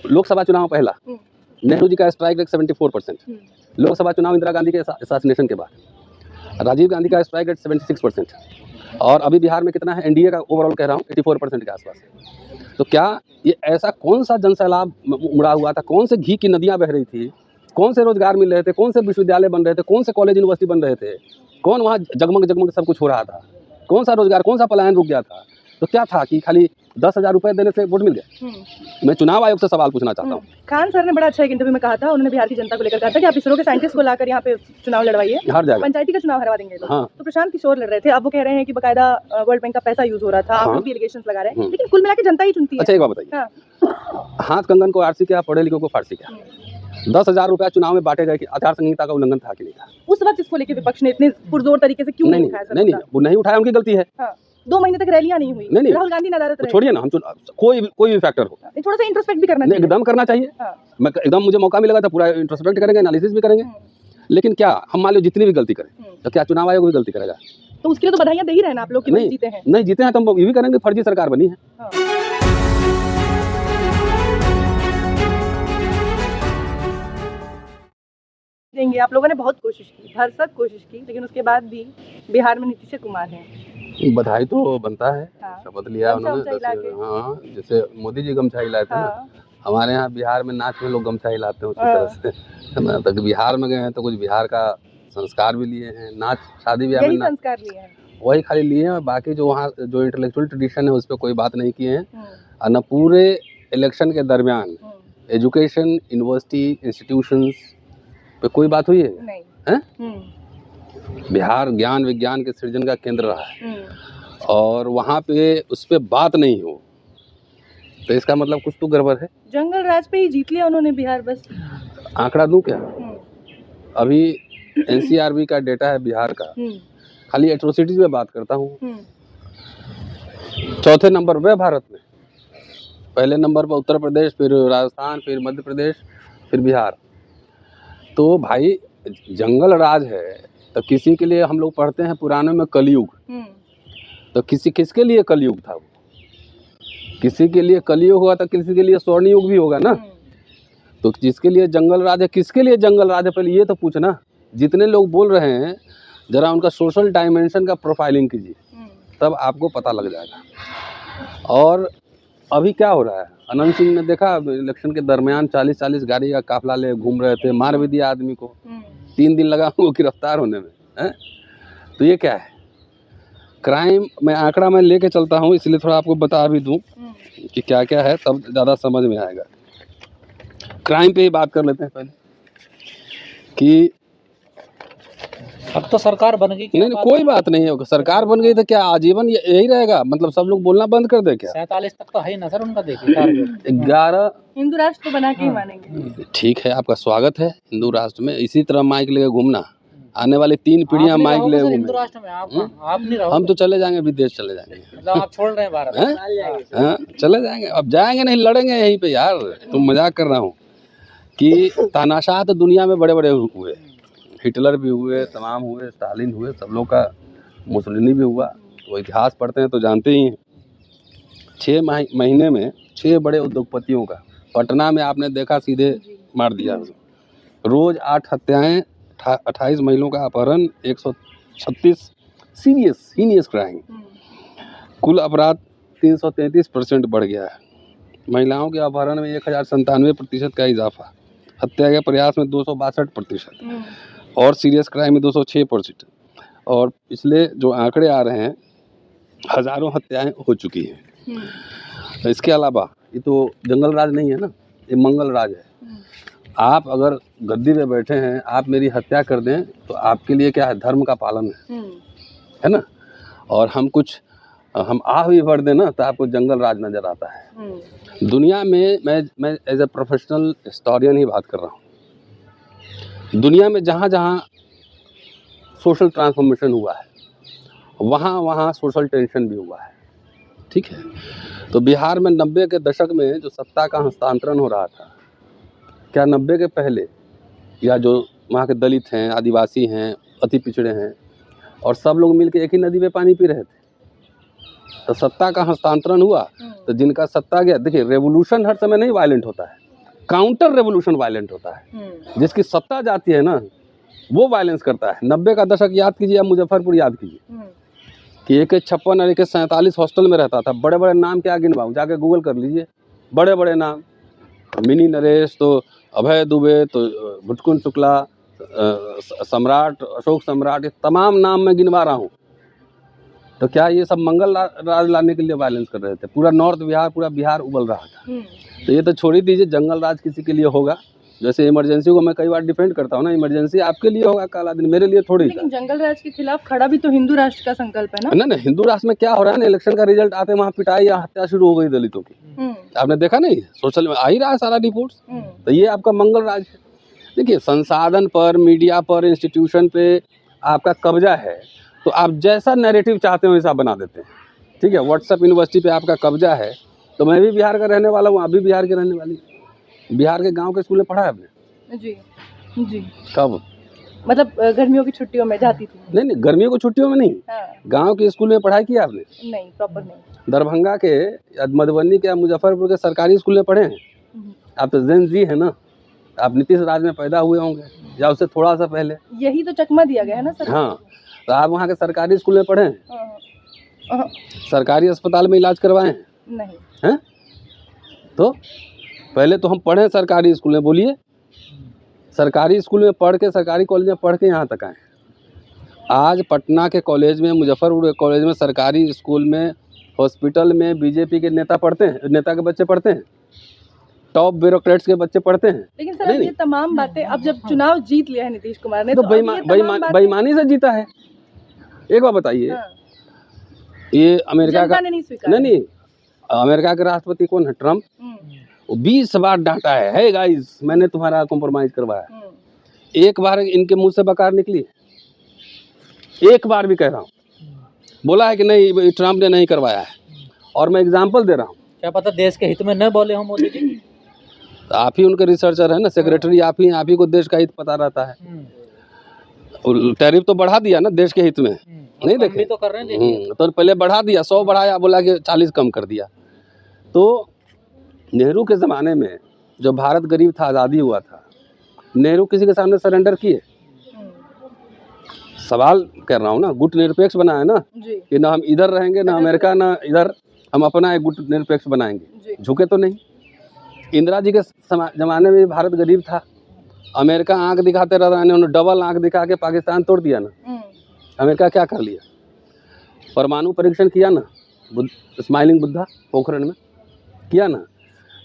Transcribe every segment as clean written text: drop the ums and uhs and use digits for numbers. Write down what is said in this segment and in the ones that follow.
लोकसभा चुनाव पहला, नेहरू जी का स्ट्राइक रेट 74%, लोकसभा चुनाव इंदिरा गांधी के असैसिनेशन के बाद राजीव गांधी का स्ट्राइक रेट 76%, और अभी बिहार में कितना है, एनडीए का ओवरऑल कह रहा हूँ 84% के आसपास है। तो क्या ये ऐसा कौन सा जनसैलाब उमड़ा हुआ था, कौन से घी की नदियाँ बह रही थी, कौन से रोजगार मिल रहे थे, कौन से विश्वविद्यालय बन रहे थे, कौन से कॉलेज यूनिवर्सिटी बन रहे थे, कौन वहाँ जगमग जगमग सब कुछ हो रहा था, कौन सा रोजगार, कौन सा पलायन रुक गया था? तो क्या था कि खाली 10,000 रुपये देने से वोट मिल गया? मैं चुनाव आयोग से सवाल पूछना चाहता हूँ। खान सर ने बड़ा अच्छा एक इंटरव्यू में कहा था, उन्होंने बिहार की जनता को लेकर कहा था कि आप इसरो के साइंटिस्ट को लाकर यहाँ पे चुनाव लड़वाइए, हार जाएगा, पंचायती का चुनाव हरवा देंगे लोग। हाँ। तो प्रशांत किशोर लड़ रहे थे, अब वो कह रहे हैं कि बकायदा वर्ल्ड बैंक का पैसा यूज हो रहा था, आप लोग भी एलिगेशंस लगा रहे हैं, लेकिन कुल मिला के जनता ही चुनती है। अच्छा एक बात बताइए, हाथ कंगन को आरसी क्या, पढ़े लिखे को फारसी क्या? 10,000 रुपया चुनाव में बांटे गए कि आचार संहिता का उल्लंघन था कि नहीं था? उस वक्त इसको लेकर विपक्ष ने इतने पुरजोर तरीके से क्यों नहीं उठाया? नहीं, वो नहीं उठाया, उनकी गलती है। 2 महीने तक रैलियां नहीं हुई, नहीं, राहुल गांधी नदारत रहे। छोड़िए ना, हम कोई भी फैक्टर हो, थोड़ा सा इंट्रोस्पेक्ट भी करना चाहिए। एकदम करना चाहिए। मैं एकदम, मुझे मौका मिलेगा तो पूरा इंट्रोस्पेक्ट करेंगे, एनालिसिस भी करेंगे। लेकिन क्या हम मान लो जितनी भी गलती करें तो क्या चुनाव आयोग भी गलती करेगा? तो उसके लिए तो बधाइयां दे ही रहे हैं आप लोग कि नहीं जीते हैं। नहीं जीते हैं तो हम ये भी करेंगे, फर्जी सरकार बनी है। देंगे, आप लोगों ने बहुत कोशिश की, भरसक कोशिश की, लेकिन उसके बाद भी बिहार में नीतीश कुमार हैं। बधाई तो बनता है, हाँ। शपथ लिया उन्होंने। हाँ, जैसे मोदी जी गमछा हिलाए थे ना, हमारे यहाँ बिहार में नाच में लोग गमछा हिलाते हैं उसी तरह से, है ना। तो बिहार में गए हैं तो कुछ बिहार का संस्कार भी लिए हैं, नाच शादी ब्याह में संस्कार लिए हैं, वही खाली लिए हैं। बाकी जो वहाँ जो इंटेलेक्चुअल ट्रेडिशन है उस पर कोई बात नहीं किए हैं। और न पूरे इलेक्शन के दरमियान एजुकेशन, यूनिवर्सिटी, इंस्टीट्यूशंस पे कोई बात हुई है? नहीं है? बिहार ज्ञान विज्ञान के सृजन का केंद्र रहा है, और वहाँ पे उस पर बात नहीं हो तो इसका मतलब कुछ तो गड़बड़ है। जंगल राज पे ही जीत लिया उन्होंने बिहार, बस। आंकड़ा दूं क्या? अभी एनसीआरबी का डेटा है बिहार का, खाली एट्रोसिटीज में बात करता हूँ, 4थे नंबर पे भारत में। पहले नंबर पर उत्तर प्रदेश, फिर राजस्थान, फिर मध्य प्रदेश, फिर बिहार। तो भाई जंगल राज है तो किसी के लिए हम लोग पढ़ते हैं पुराने में कलयुग, तो किसके लिए कलयुग था? वो किसी के लिए कलयुग हुआ तो किसी के लिए स्वर्ण युग भी होगा ना। तो जिसके लिए जंगल राज है, किसके लिए जंगल राज है, पहले ये तो पूछना। जितने लोग बोल रहे हैं जरा उनका सोशल डायमेंशन का प्रोफाइलिंग कीजिए, तब आपको पता लग जाएगा। और अभी क्या हो रहा है, अनंत सिंह ने देखा इलेक्शन के दरमियान 40-40 गाड़ी का काफिला ले घूम रहे थे, मार भी दिया आदमी को, 3 दिन लगा वो गिरफ्तार होने में है? तो ये क्या है? क्राइम मैं आंकड़ा में लेके चलता हूँ, इसलिए थोड़ा आपको बता भी दूं कि क्या क्या है, तब ज़्यादा समझ में आएगा। क्राइम पे ही बात कर लेते हैं पहले कि अब तो सरकार बन गई। नहीं, कोई बात नहीं है, सरकार बन गई तो क्या आजीवन यही रहेगा? मतलब सब लोग बोलना बंद कर दे क्या? 47 तक तो है ही ना सर उनका, देखिए टारगेट 11 हिंदू राष्ट्र बना के ही मानेंगे। ठीक है, आपका स्वागत है हिंदू राष्ट्र में। इसी तरह माइक लेके घूमना, आने वाली 3 पीढ़ियां माइक ले हिंदू राष्ट्र में। आप नहीं रहोगे? हम तो चले जाएंगे, विदेश चले जाएंगे। मतलब आप छोड़ रहे हैं भारत? हाँ, चले जाएंगे। अब जाएंगे नहीं, लड़ेंगे यहीं पे यार। तुम मजाक कर रहा हूँ कि तानाशाह तो दुनिया में बड़े बड़े हुए, हिटलर भी हुए, तमाम हुए, स्टालिन हुए, सब लोग का, मुसोलिनी भी हुआ। तो इतिहास पढ़ते हैं तो जानते ही हैं। 6 महीने में 6 बड़े उद्योगपतियों का पटना में आपने देखा, सीधे मार दिया। रोज 8 हत्याएं, 28 महिलाओं का अपहरण, 136 सीनियस क्राइम। कुल अपराध 333% बढ़ गया है। महिलाओं के अपहरण में 1097% का इजाफा, हत्या के प्रयास में 262% और सीरियस क्राइम में 206%। और पिछले जो आंकड़े आ रहे हैं, हज़ारों हत्याएं हो चुकी हैं। इसके अलावा ये तो जंगल राज नहीं है ना, ये मंगल राज है। आप अगर गद्दी पे बैठे हैं, आप मेरी हत्या कर दें तो आपके लिए क्या है? धर्म का पालन है ना। और हम आह भी भर दें ना तो आपको जंगल राज नज़र आता है। दुनिया में मैं एज ए प्रोफेशनल हिस्टोरियन ही बात कर रहा हूँ। दुनिया में जहाँ जहाँ सोशल ट्रांसफॉर्मेशन हुआ है, वहाँ सोशल टेंशन भी हुआ है, ठीक है। तो बिहार में 90 के दशक में जो सत्ता का हस्तांतरण हो रहा था, क्या 90 के पहले या जो वहाँ के दलित हैं, आदिवासी हैं, अति पिछड़े हैं, और सब लोग मिलकर एक ही नदी में पानी पी रहे थे, तो सत्ता का हस्तांतरण हुआ तो जिनका सत्ता गया, देखिए रेवोल्यूशन हर समय नहीं वायलेंट होता है, काउंटर रेवोल्यूशन वायलेंट होता है। जिसकी सत्ता जाती है ना, वो वायलेंस करता है। 90 का दशक याद कीजिए, आप मुजफ्फरपुर याद कीजिए कि AK 56 और AK 47 हॉस्टल में रहता था। बड़े बड़े नाम क्या गिनवाऊं, जाके गूगल कर लीजिए, बड़े बड़े नाम, मिनी नरेश, तो अभय दुबे, तो भुटकुन शुक्ला, सम्राट, अशोक सम्राट, ये तमाम नाम मैं गिनवा रहा हूँ। तो क्या ये सब मंगल राज लाने के लिए वायलेंस कर रहे थे? पूरा नॉर्थ बिहार, पूरा बिहार उबल रहा था। तो ये तो छोड़ ही दीजिए, जंगल राज किसी के लिए होगा। जैसे इमरजेंसी को मैं कई बार डिफेंड करता हूँ ना, इमरजेंसी आपके लिए होगा काला दिन, मेरे लिए थोड़ी था। लेकिन जंगल राज के खिलाफ खड़ा भी तो हिंदू राष्ट्र का संकल्प है ना? ना, हिंदू राष्ट्र में क्या हो रहा है ना, इलेक्शन का रिजल्ट आते वहाँ पिटाई या हत्या शुरू हो गई दलितों की। आपने देखा नहीं, सोशल में आ ही रहा है सारा रिपोर्ट्स। तो ये आपका मंगल राज है। देखिए, संसाधन पर, मीडिया पर, इंस्टीट्यूशन पे आपका कब्जा है, तो आप जैसा नैरेटिव चाहते हो वैसा बना देते हैं। ठीक है, व्हाट्सएप यूनिवर्सिटी पे आपका कब्जा है, तो मैं भी बिहार का रहने वाला हूँ, आप भी बिहार के रहने वाली। बिहार के गांव के स्कूल में पढ़ा है आपने? जी जी। कब? मतलब गर्मियों की छुट्टियों में जाती थी। नहीं, गर्मियों की छुट्टियों में नहीं। हाँ। गांव के स्कूल में पढ़ाई की आपने? नहीं, प्रॉपर नहीं। दरभंगा के या मधुबनी के या मुजफ्फरपुर के सरकारी स्कूल में पढ़े हैं? आप तो जेन जी है ना, आप नीतीश राज में पैदा हुए होंगे या उससे थोड़ा सा पहले। यही तो चकमा दिया गया है ना सर। हाँ, तो आप वहाँ के सरकारी स्कूल में पढ़े हैं? सरकारी अस्पताल में इलाज करवाए हैं? नहीं। हैं? तो पहले तो हम पढ़े सरकारी स्कूल में, बोलिए। सरकारी स्कूल में पढ़ के, सरकारी कॉलेज में पढ़ के यहाँ तक आए। आज पटना के कॉलेज में, मुजफ्फरपुर के कॉलेज में, सरकारी स्कूल में, हॉस्पिटल में बीजेपी के नेता पढ़ते हैं, नेता के बच्चे पढ़ते हैं, टॉप ब्यूरोक्रेट्स के बच्चे पढ़ते हैं। लेकिन सर ये तमाम बातें, अब जब चुनाव जीत लिया है नीतीश कुमार ने, तो बेईमानी से जीता है। एक बात बताइए, ये अमेरिका का नहीं, अमेरिका के राष्ट्रपति कौन है? ट्रम्प। वो 20 बार डांटा है, हे गाइस मैंने तुम्हारा कॉम्प्रोमाइज करवाया। एक बार इनके मुंह से बकार निकली? एक बार भी कह रहा हूँ, बोला है कि नहीं ट्रम्प ने नहीं करवाया है। और मैं एग्जांपल दे रहा हूँ। क्या पता देश के हित में न बोले हो मोदी जी। तो आप ही उनके रिसर्चर है ना, सेक्रेटरी आप ही को देश का हित पता रहता है। टैरिफ तो बढ़ा दिया ना देश के हित में, नहीं देखे तो कर रहे हैं। तो पहले बढ़ा दिया, 100 बढ़ाया, बोला कि 40 कम कर दिया। तो नेहरू के ज़माने में जो भारत गरीब था, आज़ादी हुआ था, नेहरू किसी के सामने सरेंडर किए? सवाल कर रहा हूँ ना, गुट निरपेक्ष बना है ना कि ना हम इधर रहेंगे ना अमेरिका ना इधर, हम अपना एक गुट निरपेक्ष बनाएंगे। झुके तो नहीं। इंदिरा जी के ज़माने में भारत गरीब था, अमेरिका आंख दिखाते रहा, उन्होंने डबल आंख दिखा के पाकिस्तान तोड़ दिया ना। अमेरिका क्या कर लिया? परमाणु परीक्षण किया ना, स्माइलिंग बुद्धा पोखरण में किया ना।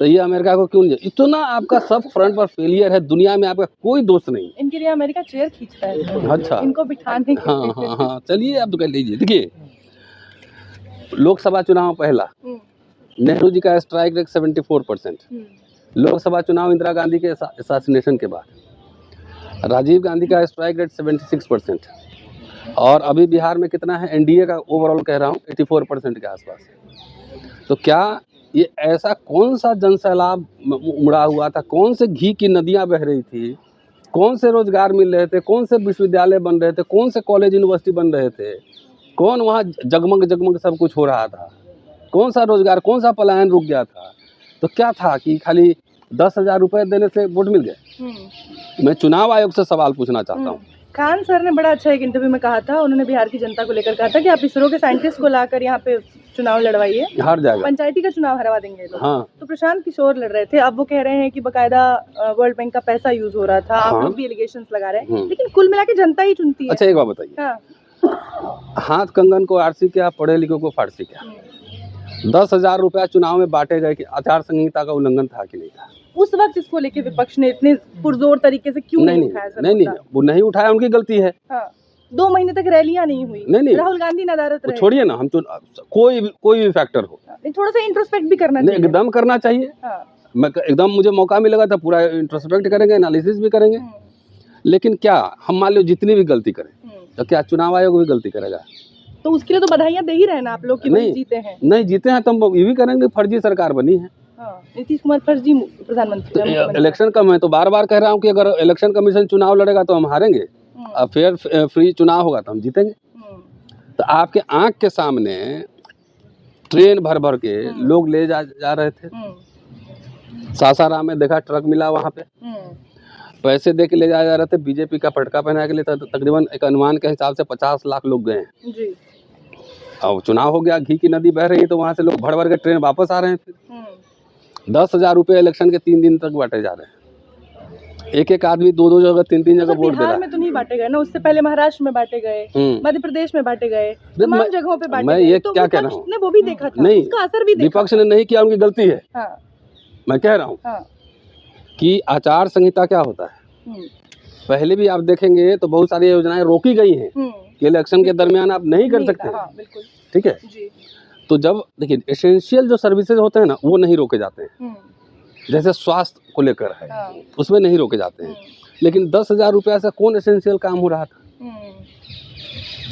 तो ये अमेरिका को क्यों नहीं? इतना आपका सब फ्रंट पर फेलियर है, दुनिया में आपका कोई दोस्त नहीं। इनके लिए अमेरिका चेयर खींचता है। अच्छा, इनको बिठाने के लिए। हाँ, चलिए आप तो कर लीजिए। देखिए, लोकसभा चुनाव पहला, नेहरू जी का स्ट्राइक रेट 74%। लोकसभा चुनाव इंदिरा गांधी के असैसिनेशन के बाद, राजीव गांधी का स्ट्राइक रेट 76%। और अभी बिहार में कितना है? एनडीए का ओवरऑल कह रहा हूँ 84% के आसपास। तो क्या ये ऐसा कौन सा जनसैलाब उमड़ा हुआ था? कौन से घी की नदियाँ बह रही थी? कौन से रोजगार मिल रहे थे? कौन से विश्वविद्यालय बन रहे थे? कौन से कॉलेज यूनिवर्सिटी बन रहे थे? कौन वहाँ जगमग सब कुछ हो रहा था? कौन सा रोजगार, कौन सा पलायन रुक गया था? तो क्या था कि खाली 10,000 रुपये देने से वोट मिल गए? मैं चुनाव आयोग से सवाल पूछना चाहता हूँ। खान सर ने बड़ा अच्छा एक इंटरव्यू में कहा था, उन्होंने बिहार की जनता को लेकर कहा था कि आप इसरो के साइंटिस्ट को लाकर यहाँ पे चुनाव लड़वाइए, हार जाएगा, पंचायती का चुनाव हरवा देंगे लोग। हाँ। तो प्रशांत किशोर लड़ रहे थे, अब वो कह रहे हैं कि बकायदा वर्ल्ड बैंक का पैसा यूज हो रहा था। हाँ। आप लोग भी एलिगेशंस लगा रहे हैं, लेकिन कुल मिला के जनता ही चुनती है। अच्छा, एक बात बताइए। हाँ। हाथ कंगन को आरसी क्या, पढ़े लिखे को फारसी क्या? 10,000 रुपया चुनाव में बांटे गए कि आचार संहिता का उल्लंघन था कि नहीं था? उस वक्त इसको लेके विपक्ष ने इतने पुरजोर तरीके से क्यों नहीं उठाया? नहीं, वो नहीं उठाया, उनकी गलती है। हाँ। 2 महीने तक रैलियां नहीं हुई। नहीं, राहुल गांधी नदारत रहे। छोड़िए ना, हम कोई भी फैक्टर हो, थोड़ा सा इंट्रोस्पेक्ट भी करना चाहिए। एकदम करना चाहिए। हाँ। मैं एकदम, मुझे मौका मिलेगा तो पूरा इंट्रोस्पेक्ट करेंगे, एनालिसिस भी करेंगे। लेकिन क्या हम मान लो जितनी भी गलती करें, तो क्या चुनाव आयोग भी गलती करेगा? तो उसके लिए तो बधाइयां दे ही रहे ना आप लोग कि नहीं जीते हैं। नहीं जीते हैं तो हम ये भी करेंगे, फर्जी सरकार बनी है। नीतीश कुमार फर्जी प्रधानमंत्री। तो इलेक्शन कम है, तो बार बार कह रहा हूँ कि अगर इलेक्शन कमीशन चुनाव लड़ेगा तो हम हारेंगे, और फेयर फ्री चुनाव होगा तो हम जीतेंगे। तो आपके आंख के सामने ट्रेन भर भर के लोग ले जा रहे थे, सासाराम में देखा ट्रक मिला वहाँ पे, पैसे दे के ले जाया जा रहे थे, बीजेपी का फटका पहना के लिए था, तो तकरीबन एक अनुमान के हिसाब से 50 लाख लोग गए हैं जी। और चुनाव हो गया, घी की नदी बह रही है, तो वहाँ से लोग भर भर के ट्रेन वापस आ रहे हैं। फिर 10,000 रुपये इलेक्शन के 3 दिन तक बांटे जा रहे हैं। एक एक आदमी 2-2 जगह 3-3 जगह वोट दे रहा है। बिहार में तो नहीं बांटे गए ना, उससे पहले महाराष्ट्र में बांटे गए, मध्य प्रदेश में बांटे गए, तमाम जगहों पे बांटे गए। मैं ये तो क्या कह रहा हूँ, ने वो भी देखा था, नहीं, उसका असर भी देखा। विपक्ष ने नहीं किया, उनकी गलती है। हाँ। मैं कह रहा हूँ कि आचार संहिता क्या होता है, पहले भी आप देखेंगे तो बहुत सारी योजनाएं रोकी गई हैं कि इलेक्शन के दरमियान आप नहीं कर सकते। हाँ, बिल्कुल। ठीक है जी। तो जब देखिए एसेंशियल जो सर्विसेज होते हैं ना, वो नहीं रोके जाते हैं, जैसे स्वास्थ्य को लेकर है, उसमें नहीं रोके जाते हैं। लेकिन 10,000 रुपया से कौन एसेंशियल काम हो रहा था?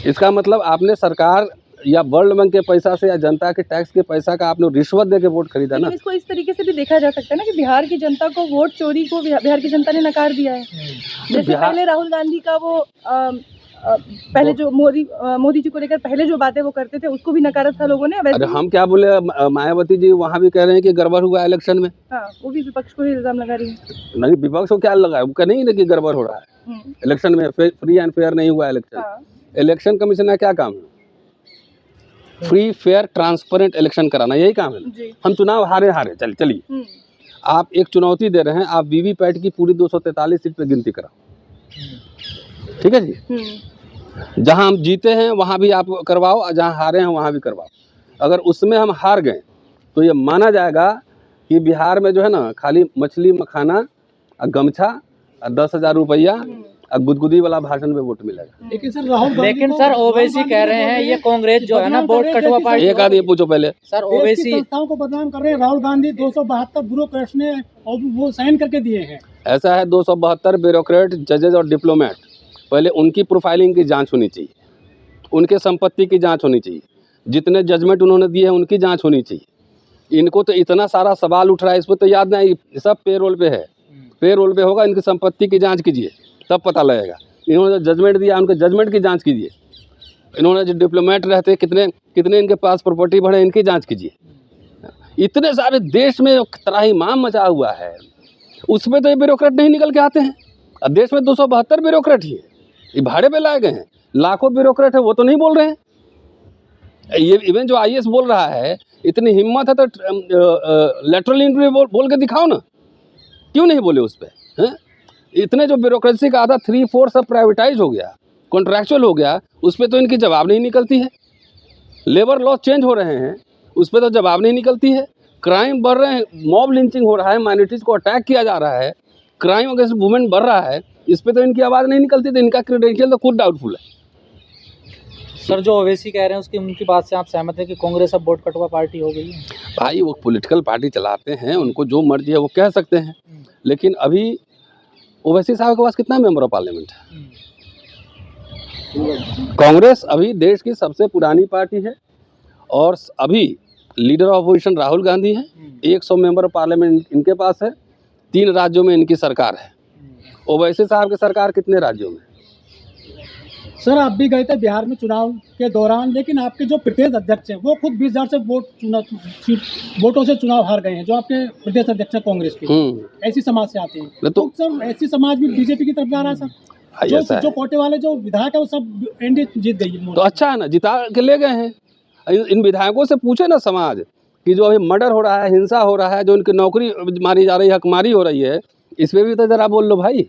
इसका मतलब आपने सरकार या वर्ल्ड बैंक के पैसा से या जनता के टैक्स के पैसा का आपने रिश्वत दे के वोट खरीदा ना। इसको इस तरीके से भी देखा जा सकता है ना कि बिहार की जनता को वोट चोरी को बिहार की जनता ने नकार दिया है। जैसे पहले राहुल गांधी का वो पहले जो मोदी जी को लेकर पहले जो बातें वो करते थे, उसको भी नकारा था लोगों ने। अरे हम क्या बोले, मायावती जी वहाँ भी कह रहे हैं कि गड़बड़ हुआ इलेक्शन में। हाँ, वो भी विपक्ष को ही इल्जाम लगा रही है। नहीं, विपक्ष को क्या लगा, उनका नहीं कि गड़बड़ हो रहा है इलेक्शन में, फ्री एंड फेयर नहीं हुआ इलेक्शन। इलेक्शन कमीशन का क्या काम है? फ्री फेयर ट्रांसपेरेंट इलेक्शन कराना, यही काम है। हम चुनाव हारे चलिए आप एक चुनौती दे रहे हैं, आप वीवीपैट की पूरी 243 सीट पे गिनती कराओ, ठीक है जी। जहां हम जीते हैं वहां भी आप करवाओ, और जहां हारे हैं वहां भी करवाओ। अगर उसमें हम हार गए तो ये माना जाएगा कि बिहार में जो है ना, खाली मछली मखाना, गमछा, 10,000 रुपया, गुदगुदी वाला भाषण में वोट मिलेगा। लेकिन सर ओवैसी कह रहे हैं ये कांग्रेस जो है ना वोट कटवा पार्टी। एक आदमी पूछो पहले सर, ओवैसी संस्थाओं को बदनाम कर रहे हैं। राहुल गांधी 272 ब्यूरोक्रेट्स ने और वो साइन करके दिए हैं। ऐसा है, 272 ब्यूरोक्रेट, जजेज और डिप्लोमेट, पहले उनकी प्रोफाइलिंग की जांच होनी चाहिए, उनके संपत्ति की जांच होनी चाहिए, जितने जजमेंट उन्होंने दिए हैं उनकी जांच होनी चाहिए। इनको तो इतना सारा सवाल उठ रहा है, इस पर तो याद नहीं, सब पेरोल पे है, पेरोल पे होगा। इनकी संपत्ति की जांच कीजिए तब पता लगेगा। इन्होंने जो जजमेंट दिया उनके जजमेंट की जांच कीजिए। इन्होंने जो डिप्लोमेट रहते कितने कितने इनके पास प्रॉपर्टी बढ़े, इनकी जांच कीजिए। इतने सारे देश में त्राहिमाम मचा हुआ है, उसमें तो ये ब्यूरोक्रेट नहीं निकल के आते हैं। अब देश में 272 ब्यूरोक्रेट ही है, ये भाड़े पे लाए गए हैं। लाखों ब्यूरोक्रेट है, वो तो नहीं बोल रहे हैं। ये इवन जो IAS बोल रहा है, इतनी हिम्मत है तो लेटरल इंटरव्यू बोल के दिखाओ ना, क्यों नहीं बोले उस पर? इतने जो ब्यूरोक्रेसी का आधा 3/4 सब प्राइवेटाइज हो गया, कॉन्ट्रैक्चुअल हो गया, उस पर तो इनकी जवाब नहीं निकलती है। लेबर लॉ चेंज हो रहे हैं, उस पर तो जवाब नहीं निकलती है। क्राइम बढ़ रहे हैं, मॉब लिंचिंग हो रहा है, माइनॉरिटीज को अटैक किया जा रहा है, क्राइम अगेंस्ट वुमेन बढ़ रहा है, इस पे तो इनकी आवाज़ नहीं निकलती। तो इनका क्रेडेंशियल तो खुद डाउटफुल है। सर, जो ओवैसी कह रहे हैं उसकी उनकी बात से आप सहमत हैं कि कांग्रेस अब वोट कटवा पार्टी हो गई है? भाई वो पॉलिटिकल पार्टी चलाते हैं, उनको जो मर्जी है वो कह सकते हैं। लेकिन अभी ओवैसी साहब के पास कितना मेंबर ऑफ पार्लियामेंट है? कांग्रेस अभी देश की सबसे पुरानी पार्टी है और अभी leader of opposition Rahul Gandhi है। 100 मेंबर ऑफ पार्लियामेंट इनके पास है। 3 राज्यों में इनकी सरकार है। ओवैसी साहब की सरकार कितने राज्यों में? सर, आप भी गए थे बिहार में चुनाव के दौरान, लेकिन आपके जो प्रदेश अध्यक्ष हैं वो खुद 20,000 से वोटों से चुनाव हार गए हैं, जो आपके प्रदेश अध्यक्ष हैं कांग्रेस के। ऐसी समाज से आते हैं तो सर, ऐसी समाज भी बीजेपी की तरफ जा रहा है सर। जो कोटे वाले जो विधायक है वो सब एनडीए जीत गई। तो अच्छा है ना, जिता के ले गए हैं। इन विधायकों से पूछे ना समाज कि जो अभी मर्डर हो रहा है, हिंसा हो रहा है, जो उनकी नौकरी मारी जा रही है, हकमारी हो रही है, इस पर भी तो जरा बोल लो भाई,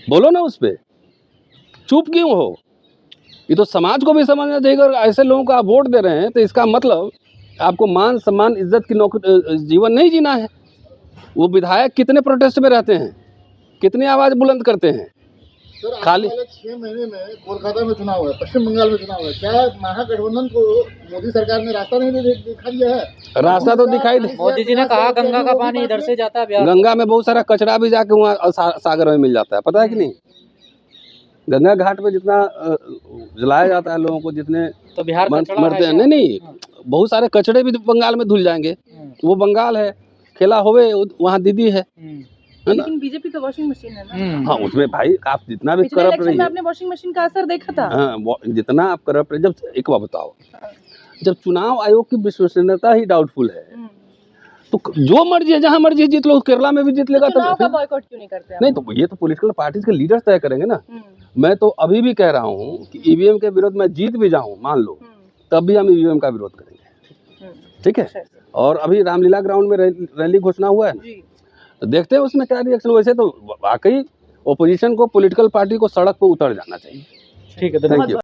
बोलो ना उस पर, चुप क्यों हो? ये तो समाज को भी समझना चाहिए। अगर ऐसे लोगों को आप वोट दे रहे हैं तो इसका मतलब आपको मान सम्मान इज्जत की नौकरी जीवन नहीं जीना है। वो विधायक कितने प्रोटेस्ट में रहते हैं, कितनी आवाज़ बुलंद करते हैं। खाली 6 महीने में कोलकाता में चुनाव है, पश्चिम बंगाल में चुनाव है, क्या महागठबंधन को मोदी सरकार ने रास्ता नहीं दिखा दिया है? रास्ता तो दिखाई दे। मोदी जी ने कहा गंगा का पानी इधर से जाता है। गंगा में बहुत सारा कचरा भी जाके वहाँ सागर में मिल जाता है, पता है कि नहीं? गंगा घाट पे जितना जलाया जाता है लोगों को, जितने तो बिहार मरते हैं, नहीं बहुत सारे कचड़े भी बंगाल में धुल जाएंगे। वो बंगाल है, खेला होवे वहाँ दीदी है ना। लेकिन बीजेपी तो वॉशिंग मशीन है ना। हाँ, उसमें भाई आप जितना भी करप्ट रही है, आपने वॉशिंग मशीन का असर देखा था। हाँ, जितना आप करप्ट, जब एक बात बताओ, जब चुनाव आयोग की विश्वसनीयता ही डाउटफुल है तो जो मर्जी है, जहाँ मर्जी जीत लो, केरला में भी जीत लेगा। चुनाव का बॉयकॉट क्यों नहीं करते आप? नहीं, तो ये तो पॉलिटिकल पार्टीज के लीडर्स तय करेंगे ना। मैं तो अभी भी कह रहा हूँ कि ईवीएम के विरोध में जीत भी जाऊं, मान लो, तब भी हम ईवीएम का विरोध करेंगे। ठीक है। और अभी रामलीला ग्राउंड में रैली घोषणा हुआ है ना, तो देखते हैं उसमें क्या रिएक्शन। वैसे तो वाकई ओपोजिशन को, पॉलिटिकल पार्टी को सड़क पर उतर जाना चाहिए। ठीक है, थैंक यू।